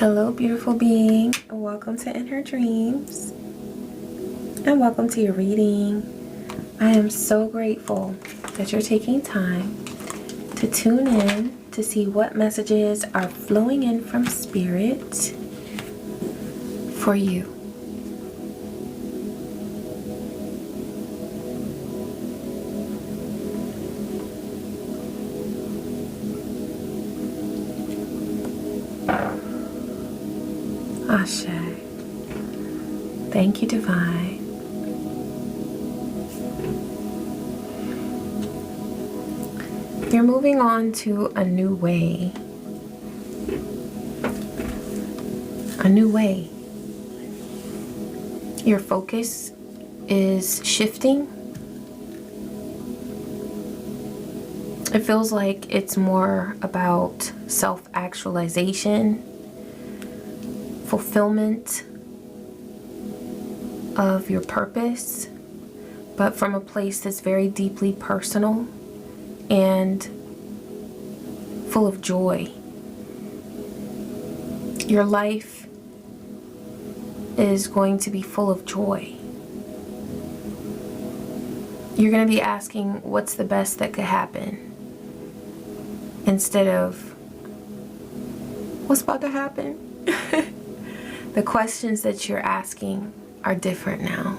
Hello, beautiful being. Welcome to In Her Dreams. And welcome to your reading. I am so grateful that you're taking time to tune in to see what messages are flowing in from Spirit for you. Ashe. Thank you, Divine. You're moving on to a new way. A new way. Your focus is shifting. It feels like it's more about self-actualization, fulfillment of your purpose, but from a place that's very deeply personal and full of joy. Your life is going to be full of joy. You're going to be asking, what's the best that could happen? Instead of, what's about to happen? The questions that you're asking are different now.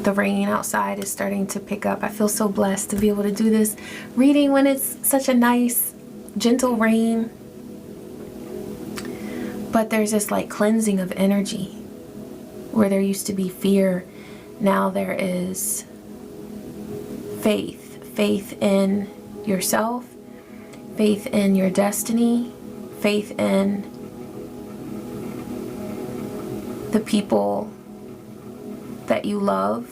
The rain outside is starting to pick up. I feel so blessed to be able to do this reading when it's such a nice, gentle rain. But there's this like cleansing of energy. Where there used to be fear, now there is faith. Faith in yourself. Faith in your destiny, faith in the people that you love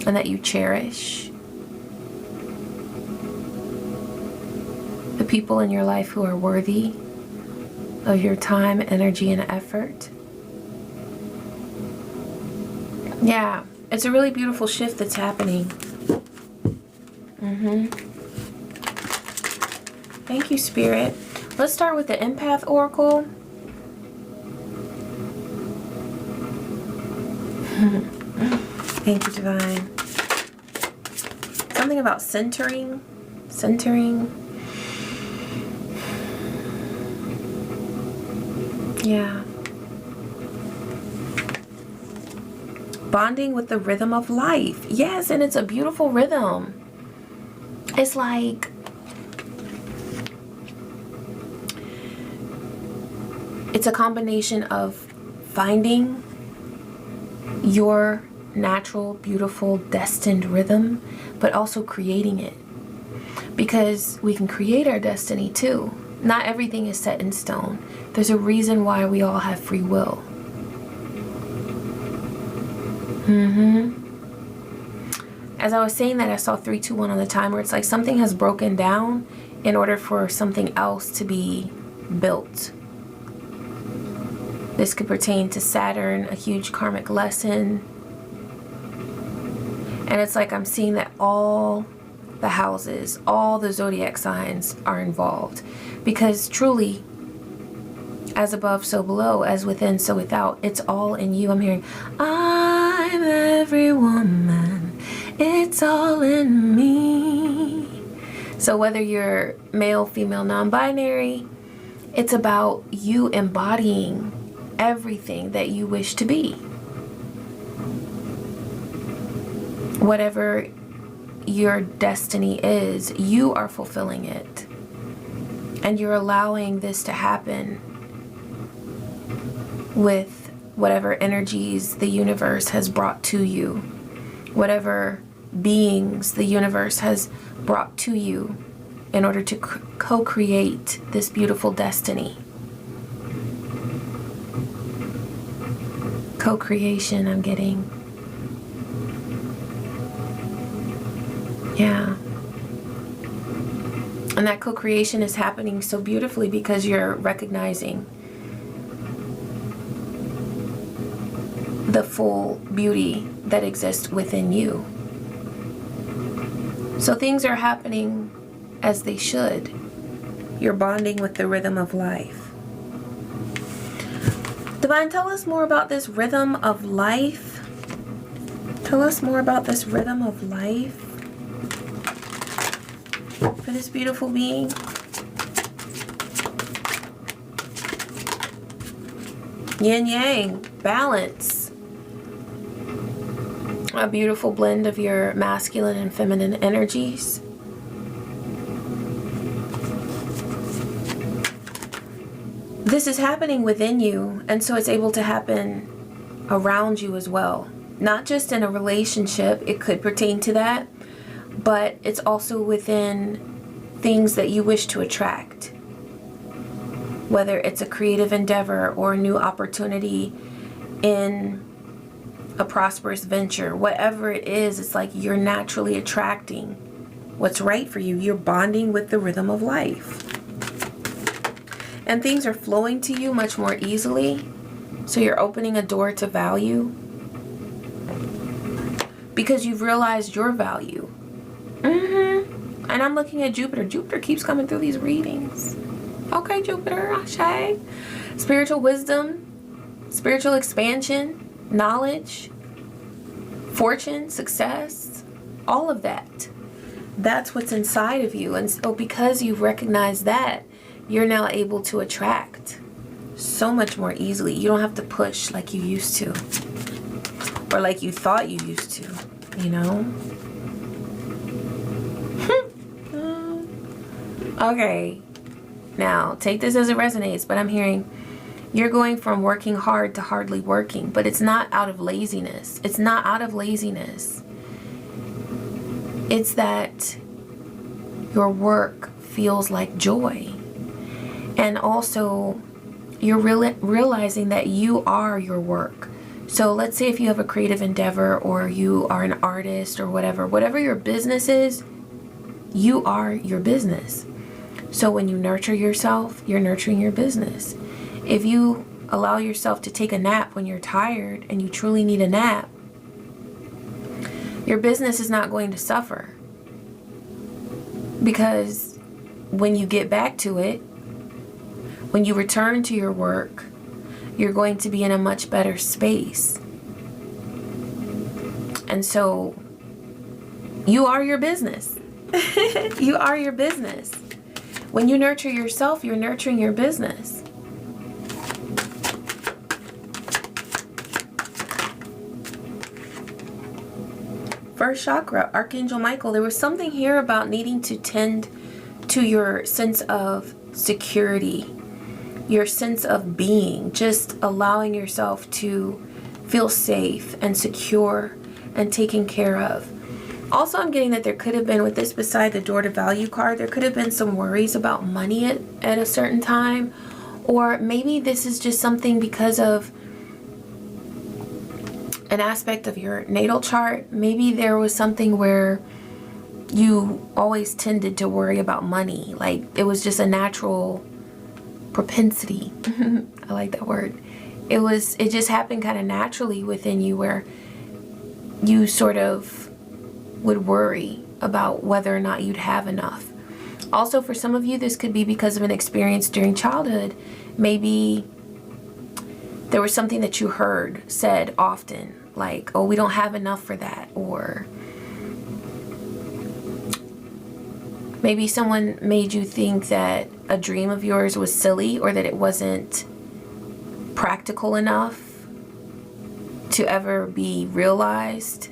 and that you cherish, the people in your life who are worthy of your time, energy, and effort. Yeah, it's a really beautiful shift that's happening. Thank you, Spirit. Let's start with the Empath Oracle. Thank you, Divine. Something about centering. Centering. Yeah. Bonding with the rhythm of life. Yes, and it's a beautiful rhythm. It's like it's a combination of finding your natural, beautiful, destined rhythm, but also creating it. Because we can create our destiny too. Not everything is set in stone. There's a reason why we all have free will. As I was saying that, I saw 3, 2, 1 on the timer. It's like something has broken down in order for something else to be built. This could pertain to Saturn, a huge karmic lesson. And it's like I'm seeing that all the houses, all the zodiac signs are involved. Because truly, as above, so below, as within, so without, it's all in you. I'm hearing, I'm every woman, it's all in me. So whether you're male, female, non-binary, it's about you embodying everything that you wish to be. Whatever your destiny is, you are fulfilling it. And you're allowing this to happen with whatever energies the universe has brought to you. Whatever beings the universe has brought to you in order to co-create this beautiful destiny. Co-creation, I'm getting. Yeah. And that co-creation is happening so beautifully because you're recognizing the full beauty that exists within you. So things are happening as they should. You're bonding with the rhythm of life. Divine, tell us more about this rhythm of life. Tell us more about this rhythm of life for this beautiful being. Yin yang, balance. A beautiful blend of your masculine and feminine energies. This is happening within you, and so it's able to happen around you as well. Not just in a relationship, it could pertain to that, but it's also within things that you wish to attract. Whether it's a creative endeavor or a new opportunity in a prosperous venture, whatever it is, it's like you're naturally attracting what's right for you. You're bonding with the rhythm of life. And things are flowing to you much more easily. So you're opening a door to value because you've realized your value. And I'm looking at Jupiter. Jupiter keeps coming through these readings. Okay, Jupiter, Ashe. Spiritual wisdom, spiritual expansion, knowledge, fortune, success, all of that. That's what's inside of you. And so because you've recognized that, you're now able to attract so much more easily. You don't have to push like you used to, or like you thought you used to, you know? Okay, now take this as it resonates, but I'm hearing you're going from working hard to hardly working, but it's not out of laziness. It's not out of laziness. It's that your work feels like joy. And also, you're realizing that you are your work. So let's say if you have a creative endeavor or you are an artist or whatever your business is, you are your business. So when you nurture yourself, you're nurturing your business. If you allow yourself to take a nap when you're tired and you truly need a nap, your business is not going to suffer. Because when you get back to it, when you return to your work, you're going to be in a much better space. And so you are your business. You are your business. When you nurture yourself, you're nurturing your business. First chakra, Archangel Michael. There was something here about needing to tend to your sense of security, your sense of being, just allowing yourself to feel safe and secure and taken care of. Also, I'm getting that there could have been, with this beside the door to value card, there could have been some worries about money at a certain time. Or maybe this is just something because of an aspect of your natal chart. Maybe there was something where you always tended to worry about money. Like it was just a natural propensity. I like that word. It just happened kind of naturally within you where you sort of would worry about whether or not you'd have enough. Also, for some of you, this could be because of an experience during childhood. Maybe there was something that you heard said often, like, oh, we don't have enough for that. Or maybe someone made you think that a dream of yours was silly or that it wasn't practical enough to ever be realized.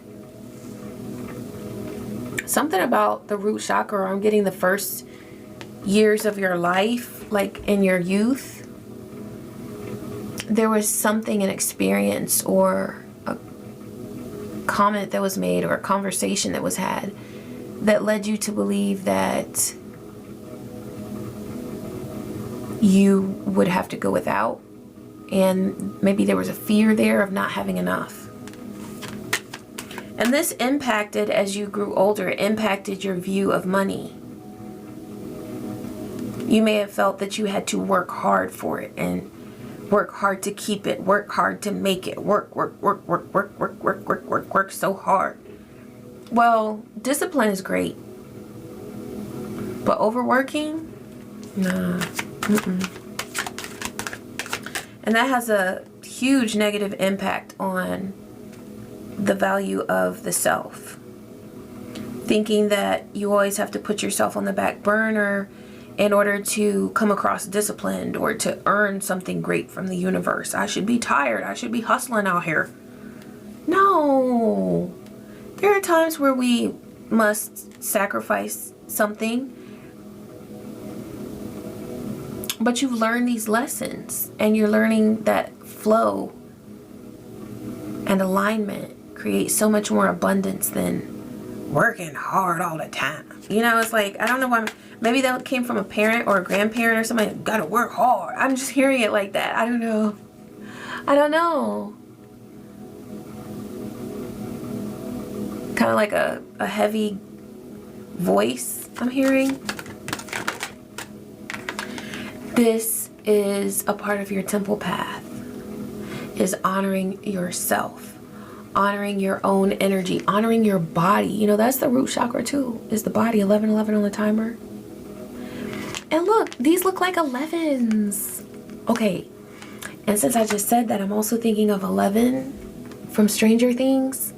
Something about the root chakra, I'm getting the first years of your life, like in your youth, there was something, an experience or a comment that was made or a conversation that was had that led you to believe that you would have to go without. And maybe there was a fear there of not having enough. And this impacted, as you grew older, it impacted your view of money. You may have felt that you had to work hard for it and work hard to keep it, work hard to make it, work so hard. Well, discipline is great, But overworking? Nah. And that has a huge negative impact on the value of the self. Thinking that you always have to put yourself on the back burner in order to come across disciplined or to earn something great from the universe. I should be tired. I should be hustling out here. No. There are times where we must sacrifice something. But you've learned these lessons, and you're learning that flow and alignment creates so much more abundance than working hard all the time. You know, it's like, I don't know why. Maybe that came from a parent or a grandparent or somebody. Gotta work hard. I'm just hearing it like that. I don't know. I don't know. Kind of like a heavy voice I'm hearing. This is a part of your temple path, is honoring yourself, honoring your own energy, honoring your body. You know, that's the root chakra too, is the body. 1111 on the timer. And look, these look like 11s. Okay, and since I just said that, I'm also thinking of 11 from Stranger Things.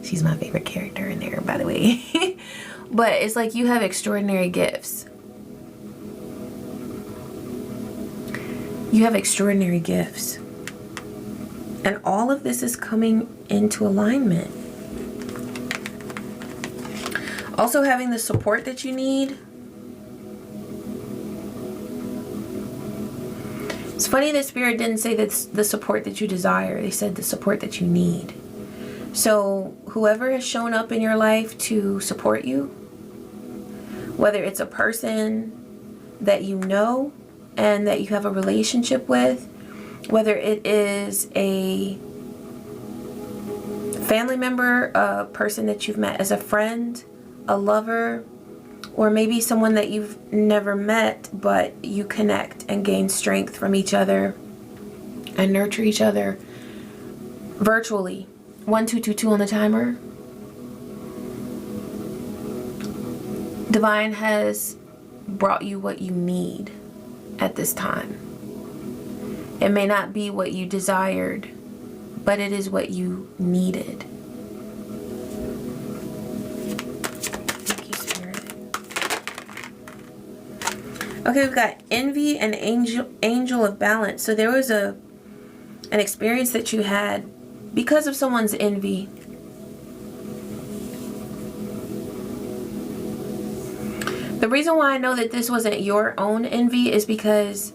She's my favorite character in there, by the way. But it's like you have extraordinary gifts. You have extraordinary gifts. And all of this is coming into alignment. Also having the support that you need. It's funny that Spirit didn't say that's the support that you desire. They said the support that you need. So whoever has shown up in your life to support you, whether it's a person that you know and that you have a relationship with, whether it is a family member, a person that you've met as a friend, a lover, or maybe someone that you've never met, but you connect and gain strength from each other and nurture each other virtually. 1222 on the timer. Divine has brought you what you need at this time. It may not be what you desired, but it is what you needed. Thank you, Spirit. Okay, we've got envy and angel of balance. So there was an experience that you had because of someone's envy. The reason why I know that this wasn't your own envy is because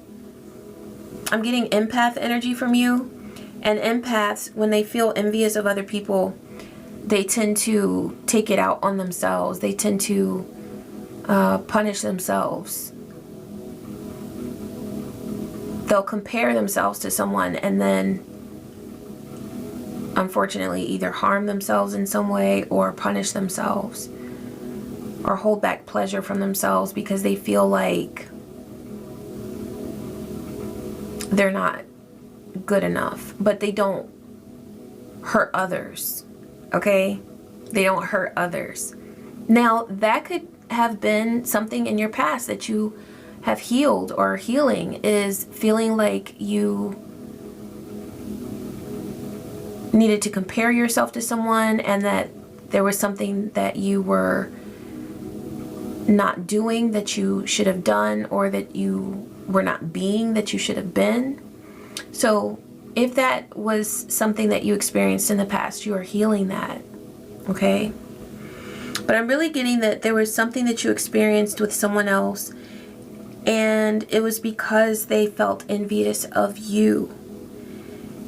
I'm getting empath energy from you. And empaths, when they feel envious of other people, they tend to take it out on themselves. They tend to punish themselves. They'll compare themselves to someone and then unfortunately either harm themselves in some way or punish themselves or hold back pleasure from themselves because they feel like they're not good enough. But they don't hurt others, okay? They don't hurt others. Now, that could have been something in your past that you have healed or healing, is feeling like you needed to compare yourself to someone and that there was something that you were not doing that you should have done, or that you were not being that you should have been. So if that was something that you experienced in the past, you are healing that, okay? But I'm really getting that there was something that you experienced with someone else, and it was because they felt envious of you.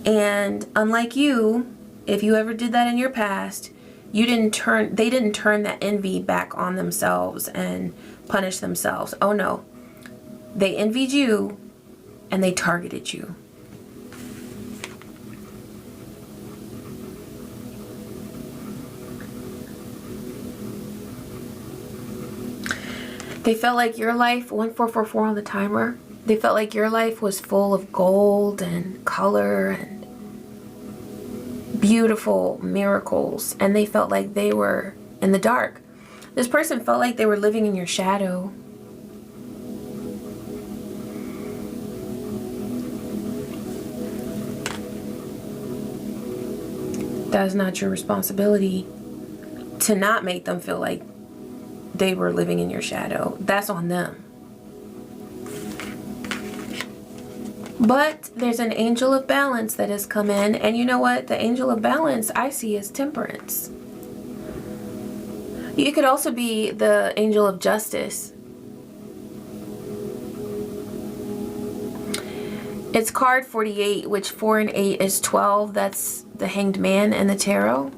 And unlike you, if you ever did that in your past, they didn't turn that envy back on themselves and punish themselves. Oh no. They envied you and they targeted you. They felt like your life, 1444 on the timer, they felt like your life was full of gold and color and beautiful miracles, and they felt like they were in the dark. This person felt like they were living in your shadow. that's not your responsibility to not make them feel like they were living in your shadow. That's on them. But there's an angel of balance that has come in, and you know what? The angel of balance I see as temperance. You could also be the angel of justice. It's card 48, which 4 and 8 is 12. That's the Hanged Man in the tarot.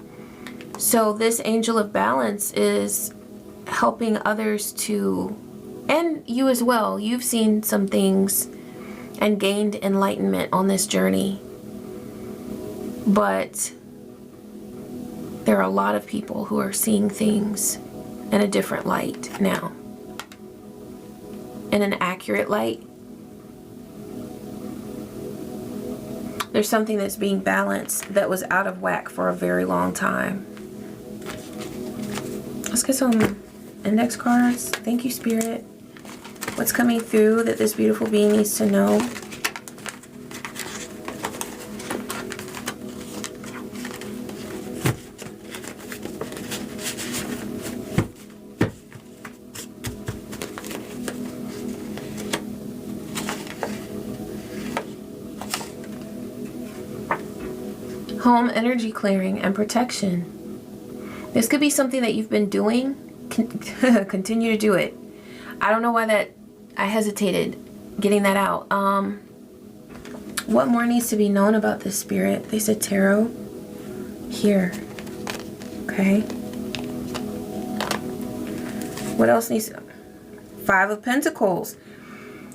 So this angel of balance is helping others to, and you as well, you've seen some things and gained enlightenment on this journey. But there are a lot of people who are seeing things in a different light now. In an accurate light. There's something that's being balanced that was out of whack for a very long time. Let's get some index cards. Thank you, Spirit. What's coming through that this beautiful being needs to know? Home energy clearing and protection. This could be something that you've been doing. Continue to do it. I don't know why that I hesitated getting that out. What more needs to be known about this, Spirit? They said tarot here. Okay. What else needs? 5 of Pentacles.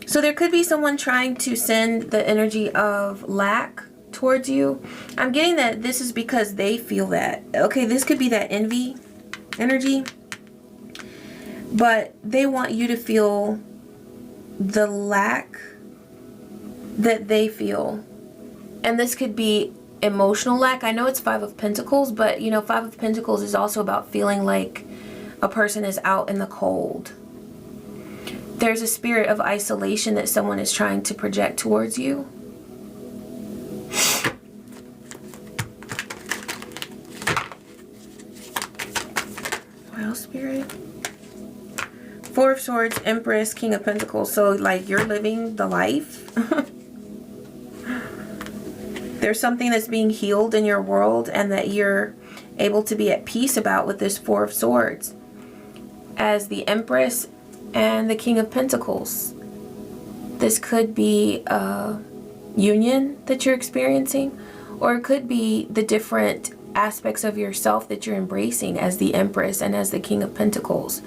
So there could be someone trying to send the energy of lack towards you. I'm getting that this is because they feel that. Okay, this could be that envy energy. But they want you to feel the lack that they feel. And this could be emotional lack. I know it's 5 of Pentacles, but you know, 5 of Pentacles is also about feeling like a person is out in the cold. There's a spirit of isolation that someone is trying to project towards you. Well, Spirit. 4 of Swords, Empress, King of Pentacles. So like you're living the life. There's something that's being healed in your world and that you're able to be at peace about with this 4 of Swords. As the Empress and the King of Pentacles. This could be a union that you're experiencing, or it could be the different aspects of yourself that you're embracing as the Empress and as the King of Pentacles.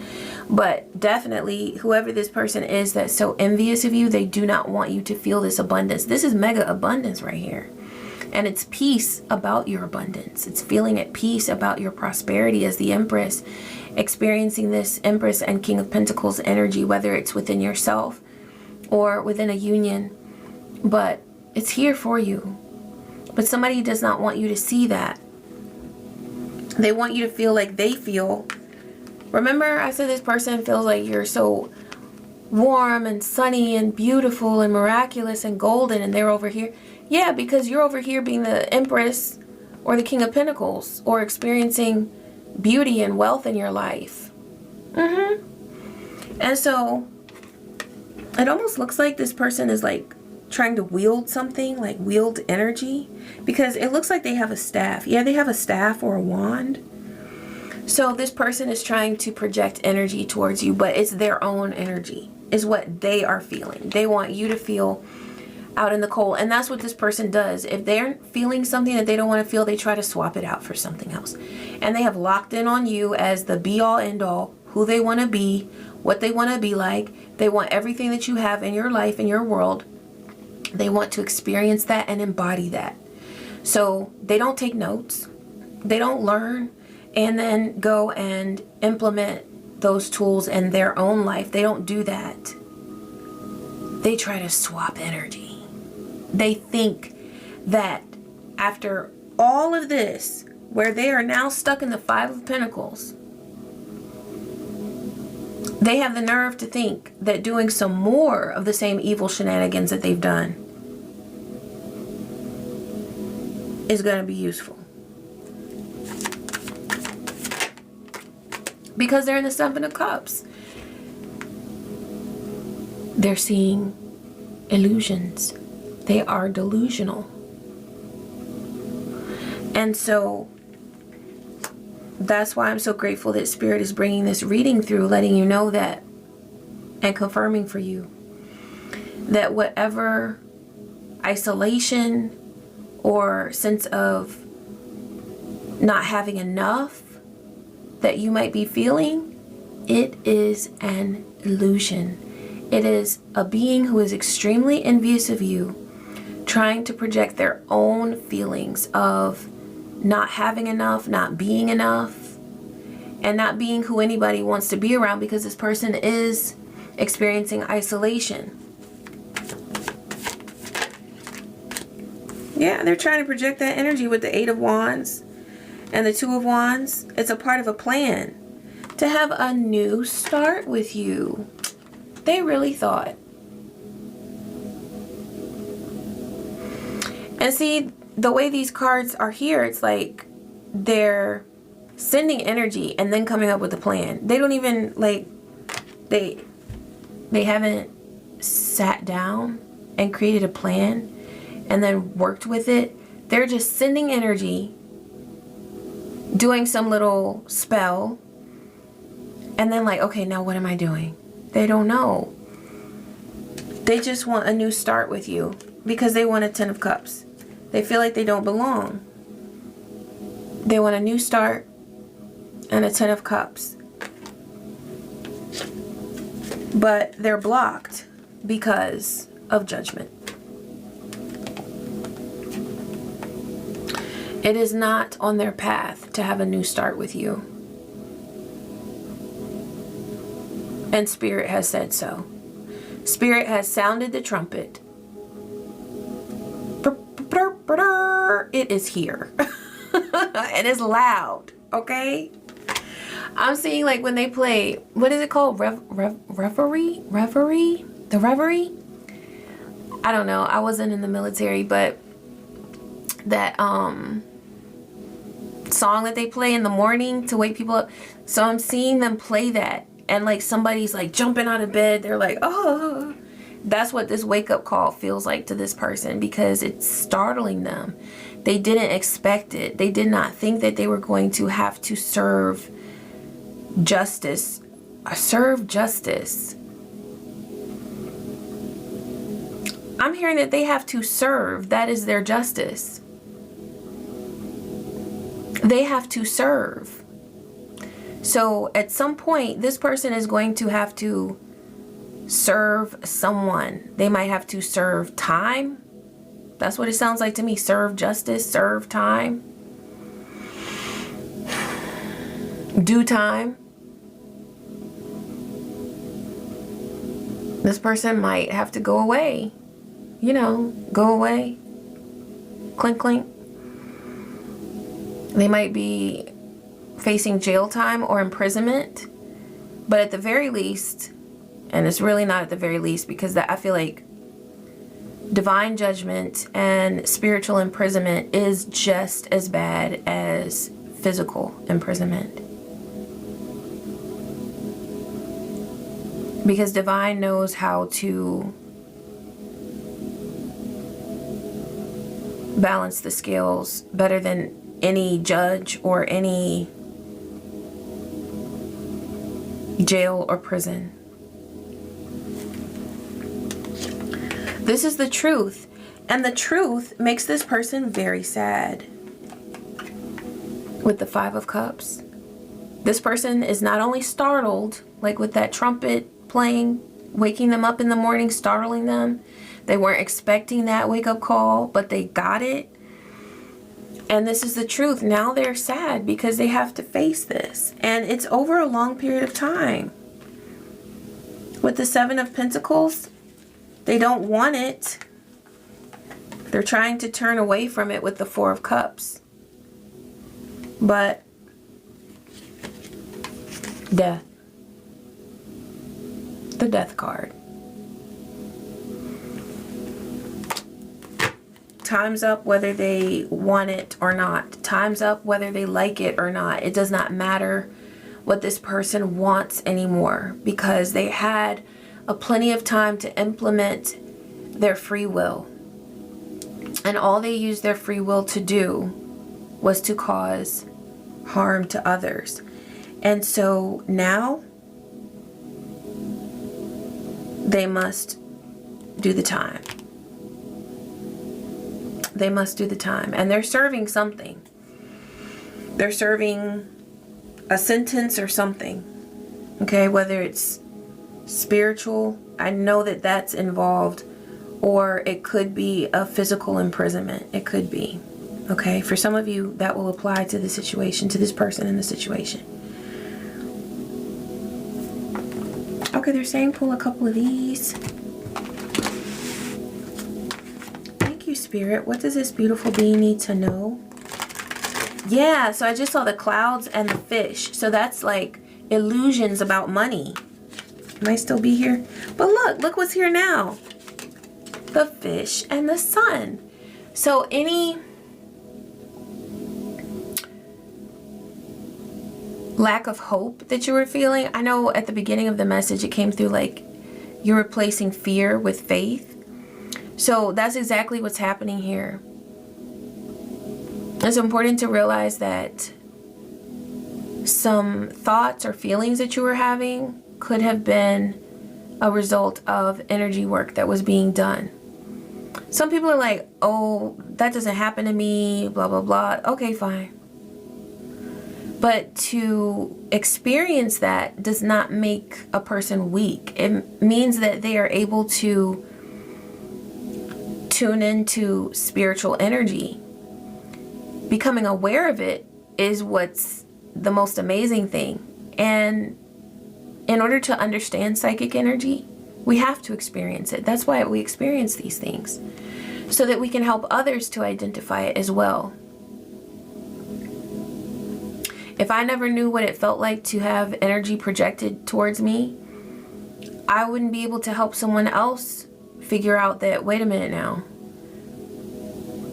But definitely, whoever this person is that's so envious of you, they do not want you to feel this abundance. This is mega abundance right here. And it's peace about your abundance. It's feeling at peace about your prosperity as the Empress, experiencing this Empress and King of Pentacles energy, whether it's within yourself or within a union. But it's here for you. But somebody does not want you to see that. They want you to feel like they feel. Remember, I said this person feels like you're so warm and sunny and beautiful and miraculous and golden, and they're over here. Yeah, because you're over here being the Empress or the King of Pentacles, or experiencing beauty and wealth in your life. And so it almost looks like this person is like trying to wield something, like wield energy, because it looks like they have a staff. Yeah, they have a staff or a wand. So this person is trying to project energy towards you, but it's their own energy, is what they are feeling. They want you to feel out in the cold. And that's what this person does. If they're feeling something that they don't want to feel, they try to swap it out for something else. And they have locked in on you as the be all end all, who they want to be, what they want to be like. They want everything that you have in your life, in your world. They want to experience that and embody that. So they don't take notes. They don't learn and then go and implement those tools in their own life. They don't do that. They try to swap energy. They think that after all of this, where they are now stuck in the 5 of Pentacles, they have the nerve to think that doing some more of the same evil shenanigans that they've done is going to be useful. because they're in the Seven of Cups. They're seeing illusions. They are delusional. And so that's why I'm so grateful that Spirit is bringing this reading through, letting you know that, and confirming for you that whatever isolation or sense of not having enough that you might be feeling, it is an illusion. It is a being who is extremely envious of you, trying to project their own feelings of not having enough, not being enough, and not being who anybody wants to be around, because this person is experiencing isolation. Yeah, they're trying to project that energy with the Eight of Wands and the Two of Wands. It's a part of a plan to have a new start with you. They really thought. And see, the way these cards are here, it's like they're sending energy and then coming up with a plan. They don't even, like, they haven't sat down and created a plan and then worked with it. They're just sending energy, doing some little spell, and then like, okay, now what am I doing? They don't know. They just want a new start with you because they want a Ten of Cups. They feel like they don't belong. They want a new start and a Ten of Cups. But they're blocked because of judgment. It is not on their path to have a new start with you. And Spirit has said so. Spirit has sounded the trumpet. It is here. And it's loud, okay? I'm seeing, like, when they play, what is it called? Reverie? The Reverie? I don't know. I wasn't in the military, but that song that they play in the morning to wake people up. So I'm seeing them play that, and like somebody's like jumping out of bed. They're like, oh, that's what this wake up call feels like to this person, because it's startling them. They didn't expect it. They did not think that they were going to have to serve justice. Serve justice. I'm hearing that they have to serve. That is their justice. They have to serve. So at some point, this person is going to have to serve someone. They might have to serve time. That's what it sounds like to me. Serve justice, serve time. Do time. This person might have to go away. You know, go away. Clink, clink. They might be facing jail time or imprisonment. But at the very least, and it's really not at the very least, because that, I feel like divine judgment and spiritual imprisonment is just as bad as physical imprisonment. Because divine knows how to balance the scales better than any judge or any jail or prison. This is the truth, and the truth makes this person very sad. With the Five of Cups, this person is not only startled, like with that trumpet playing, waking them up in the morning, startling them. They weren't expecting that wake-up call, but they got it. And this is the truth. Now they're sad because they have to face this. And it's over a long period of time. With the Seven of Pentacles, they don't want it. They're trying to turn away from it with the Four of Cups. But death. The Death card. Time's up whether they want it or not. Time's up whether they like it or not. It does not matter what this person wants anymore, because they had a plenty of time to implement their free will. And all they used their free will to do was to cause harm to others. And so now they must do the time. They must do the time. And they're serving something. They're serving a sentence or something. Okay, whether it's spiritual, I know that that's involved, or it could be a physical imprisonment. It could be. Okay, for some of you, that will apply to the situation, to this person in the situation. Okay, they're saying pull a couple of these. Thank you, Spirit. What does this beautiful being need to know? Yeah, so I just saw the clouds and the fish. So that's like illusions about money. Might still be here. But look what's here now. The fish and the sun. So any lack of hope that you were feeling, I know at the beginning of the message it came through like you're replacing fear with faith. So that's exactly what's happening here. It's important to realize that some thoughts or feelings that you were having could have been a result of energy work that was being done. Some people are like, oh, that doesn't happen to me, blah, blah, blah. Okay, fine. But to experience that does not make a person weak. It means that they are able to tune into spiritual energy. Becoming aware of it is what's the most amazing thing. And in order to understand psychic energy, we have to experience it. That's why we experience these things, so that we can help others to identify it as well. If I never knew what it felt like to have energy projected towards me, I wouldn't be able to help someone else figure out that, wait a minute now,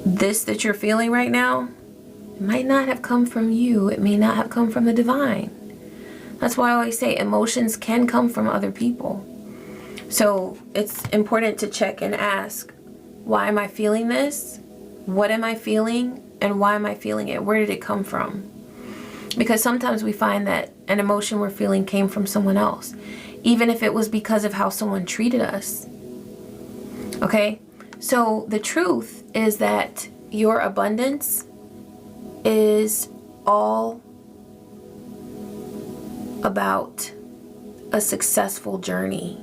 this that you're feeling right now, it might not have come from you. It may not have come from the divine. That's why I always say emotions can come from other people. So it's important to check and ask, why am I feeling this? What am I feeling? And why am I feeling it? Where did it come from? Because sometimes we find that an emotion we're feeling came from someone else, even if it was because of how someone treated us. Okay? So the truth is that your abundance is all about a successful journey.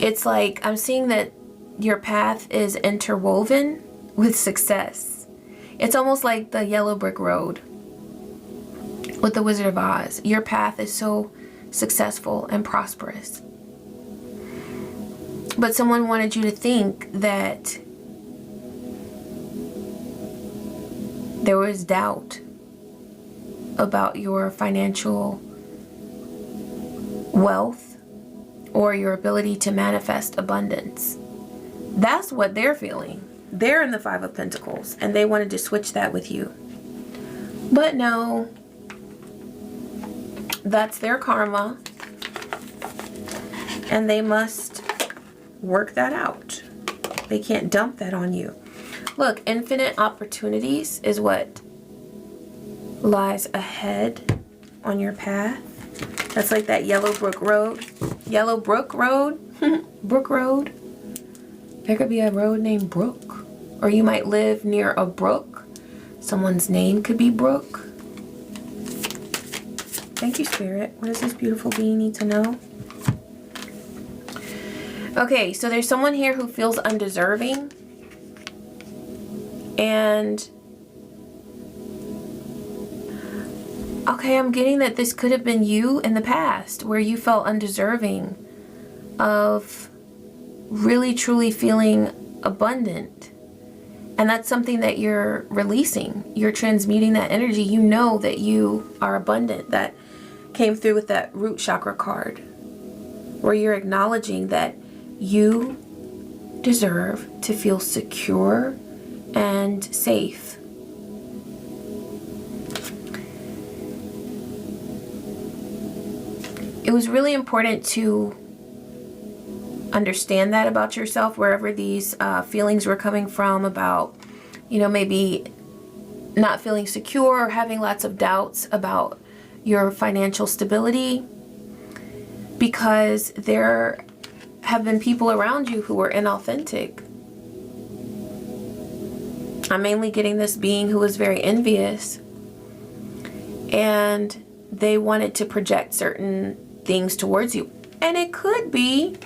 It's like I'm seeing that your path is interwoven with success. It's almost like the yellow brick road with the Wizard of Oz. Your path is so successful and prosperous. But someone wanted you to think that there was doubt about your financial wealth or your ability to manifest abundance. That's what they're feeling. They're in the Five of Pentacles and they wanted to switch that with you. But no, that's their karma and they must work that out. They can't dump that on you. Look, infinite opportunities is what lies ahead on your path. That's like that yellow brook road. Yellow brook road? Brook road. There could be a road named Brook. Or you might live near a brook. Someone's name could be Brook. Thank you, Spirit. What does this beautiful being need to know? Okay, so there's someone here who feels undeserving. And okay, I'm getting that this could have been you in the past where you felt undeserving of really truly feeling abundant. And that's something that you're releasing. You're transmuting that energy. You know that you are abundant. That came through with that root chakra card where you're acknowledging that you deserve to feel secure and safe. it was really important to understand that about yourself, wherever these feelings were coming from about, you know, maybe not feeling secure or having lots of doubts about your financial stability, because there have been people around you who were inauthentic. I'm mainly getting this being who was very envious, and they wanted to project certain things towards you. And it could be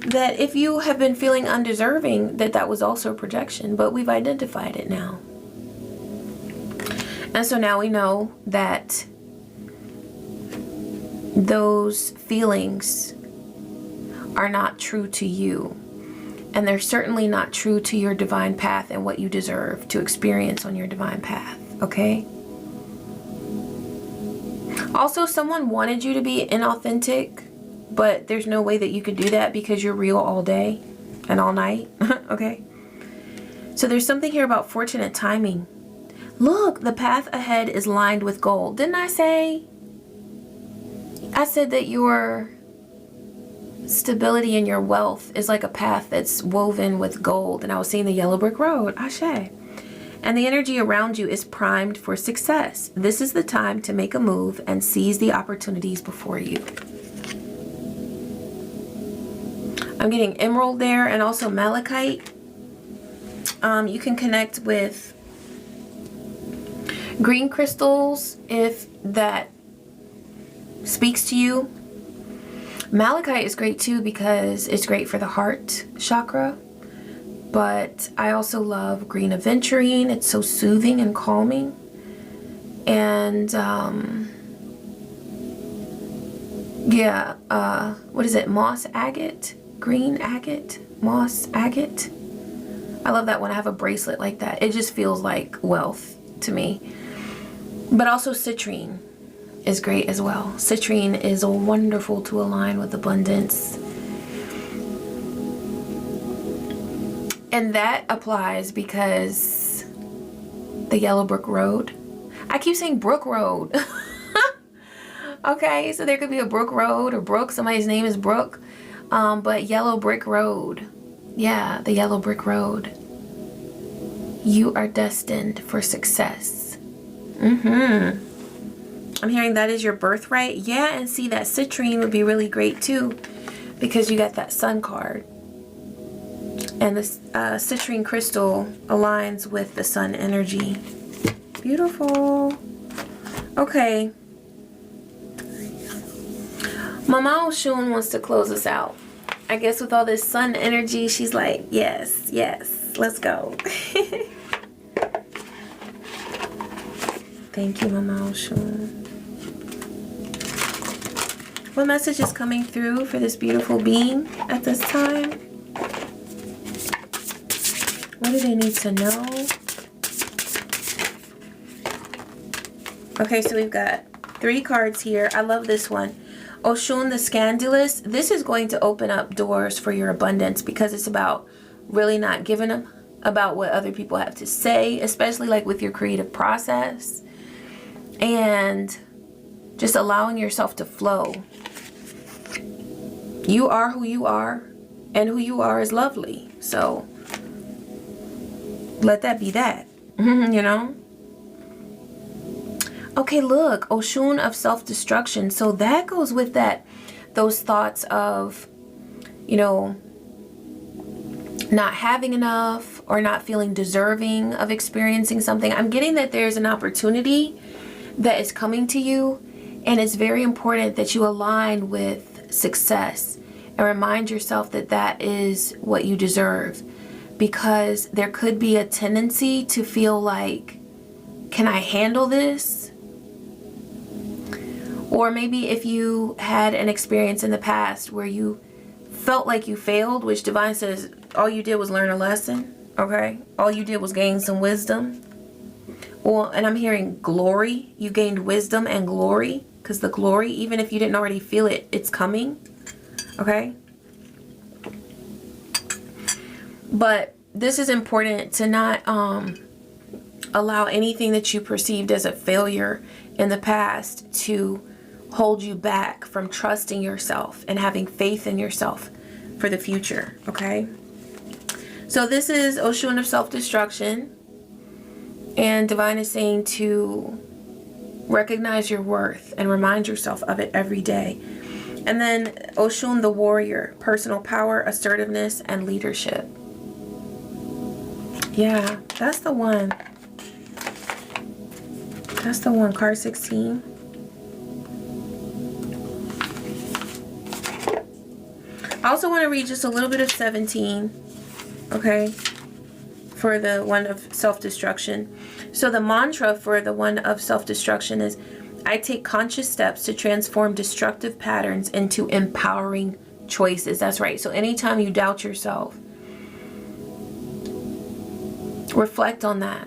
that if you have been feeling undeserving, that was also a projection, but we've identified it now. And so now we know that those feelings are not true to you. And they're certainly not true to your divine path and what you deserve to experience on your divine path, okay? Also, someone wanted you to be inauthentic, but there's no way that you could do that because you're real all day and all night, okay? So there's something here about fortunate timing. Look, the path ahead is lined with gold. Didn't I say? I said that your stability and your wealth is like a path that's woven with gold. And I was seeing the yellow brick road, Ashe. And the energy around you is primed for success. This is the time to make a move and seize the opportunities before you. I'm getting emerald there and also malachite. You can connect with green crystals if that speaks to you. Malachite is great too because it's great for the heart chakra. But I also love green aventurine. It's so soothing and calming. And yeah, what is it? Moss agate? Green agate? Moss agate? I love that one. I have a bracelet like that. It just feels like wealth to me. But also citrine is great as well. Citrine is wonderful to align with abundance. And that applies because the yellow brick road. I keep saying Brook Road. Okay, so there could be a Brook Road or Brooke. Somebody's name is Brooke. But yellow brick road. Yeah, the yellow brick road. You are destined for success. I'm hearing that is your birthright. Yeah, and see, that citrine would be really great too because you got that sun card. And the citrine crystal aligns with the sun energy. Beautiful. Okay. Mama Oshun wants to close us out. I guess with all this sun energy, she's like, yes, yes, let's go. Thank you, Mama Oshun. What message is coming through for this beautiful being at this time? What do they need to know? Okay, so we've got 3 cards here. I love this one. Oshun the Scandalous. This is going to open up doors for your abundance because it's about really not giving up about what other people have to say, especially like with your creative process. And just allowing yourself to flow. You are who you are, and who you are is lovely. So let that be that, you know? Okay, look, Oshun of self-destruction. So that goes with that, those thoughts of, you know, not having enough or not feeling deserving of experiencing something. I'm getting that there's an opportunity that is coming to you, and it's very important that you align with success and remind yourself that that is what you deserve, because there could be a tendency to feel like, can I handle this? Or maybe if you had an experience in the past where you felt like you failed, which Divine says all you did was learn a lesson, okay? All you did was gain some wisdom. Well, and I'm hearing glory. You gained wisdom and glory, because the glory, even if you didn't already feel it, it's coming, okay? But this is important to not allow anything that you perceived as a failure in the past to hold you back from trusting yourself and having faith in yourself for the future, okay? So this is Oshun of self-destruction, and Divine is saying to recognize your worth and remind yourself of it every day. And then Oshun the warrior, personal power, assertiveness, and leadership. Yeah, that's the one. That's the one, card 16. I also want to read just a little bit of 17, okay, for the one of self-destruction. So the mantra for the one of self-destruction is, I take conscious steps to transform destructive patterns into empowering choices. That's right. So anytime you doubt yourself, reflect on that.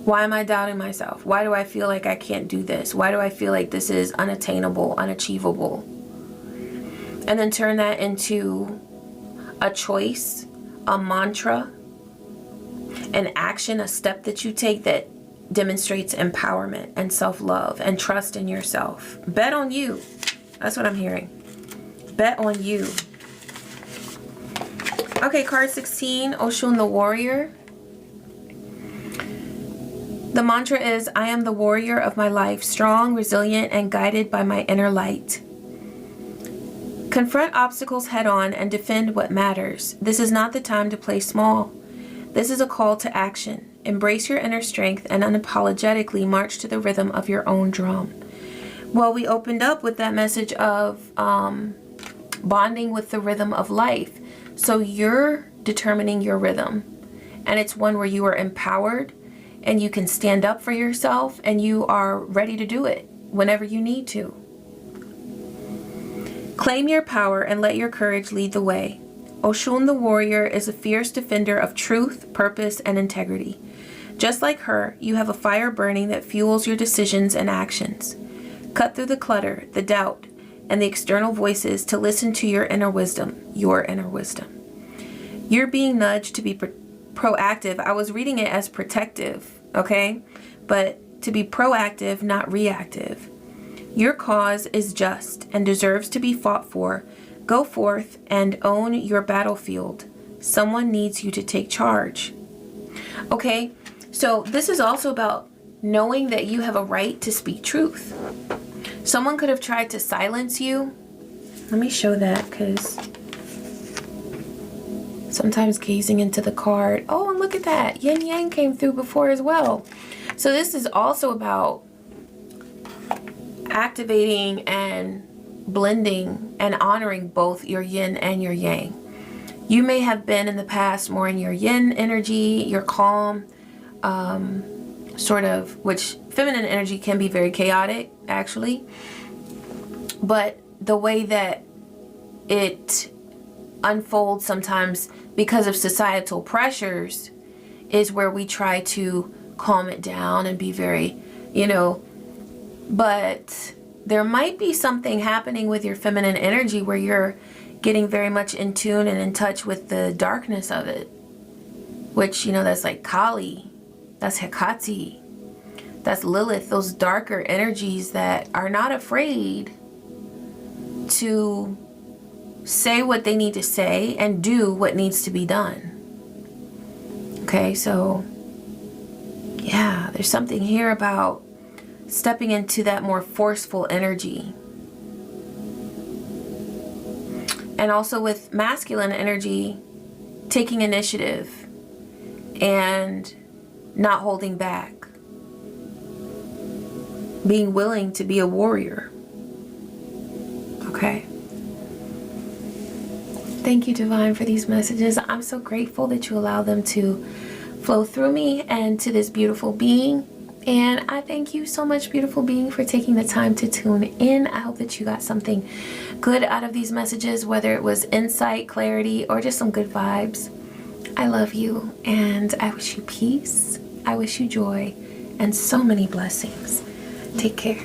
Why am I doubting myself? Why do I feel like I can't do this? Why do I feel like this is unattainable, unachievable? And then turn that into a choice, a mantra, an action, a step that you take that demonstrates empowerment and self-love and trust in yourself. Bet on you. That's what I'm hearing. Bet on you. Okay, card 16, Oshun the warrior. The mantra is, I am the warrior of my life, strong, resilient, and guided by my inner light. Confront obstacles head on and defend what matters. This is not the time to play small. This is a call to action. Embrace your inner strength and unapologetically march to the rhythm of your own drum. Well, we opened up with that message of bonding with the rhythm of life. So you're determining your rhythm. And it's one where you are empowered and you can stand up for yourself and you are ready to do it whenever you need to. Claim your power and let your courage lead the way. Oshun the warrior is a fierce defender of truth, purpose, and integrity. Just like her, you have a fire burning that fuels your decisions and actions. Cut through the clutter, the doubt, and the external voices to listen to your inner wisdom, your inner wisdom. You're being nudged to be proactive. I was reading it as protective, okay? But to be proactive, not reactive. Your cause is just and deserves to be fought for. Go forth and own your battlefield. Someone needs you to take charge. Okay, so this is also about knowing that you have a right to speak truth. Someone could have tried to silence you. Let me show that, because sometimes gazing into the card. Oh, and look at that. Yin Yang came through before as well. So this is also about activating and blending and honoring both your yin and your yang. You may have been in the past more in your yin energy, your calm, sort of, which feminine energy can be very chaotic, actually. But the way that it unfolds sometimes because of societal pressures is where we try to calm it down and be very, but there might be something happening with your feminine energy where you're getting very much in tune and in touch with the darkness of it, which, that's like Kali, that's Hecate, that's Lilith, those darker energies that are not afraid to say what they need to say and do what needs to be done. Okay, so yeah, there's something here about stepping into that more forceful energy. And also with masculine energy, taking initiative and not holding back. Being willing to be a warrior. Okay. Thank you, Divine, for these messages. I'm so grateful that you allow them to flow through me and to this beautiful being. And I thank you so much, beautiful being, for taking the time to tune in. I hope that you got something good out of these messages, whether it was insight, clarity, or just some good vibes. I love you, and I wish you peace. I wish you joy and so many blessings. Take care.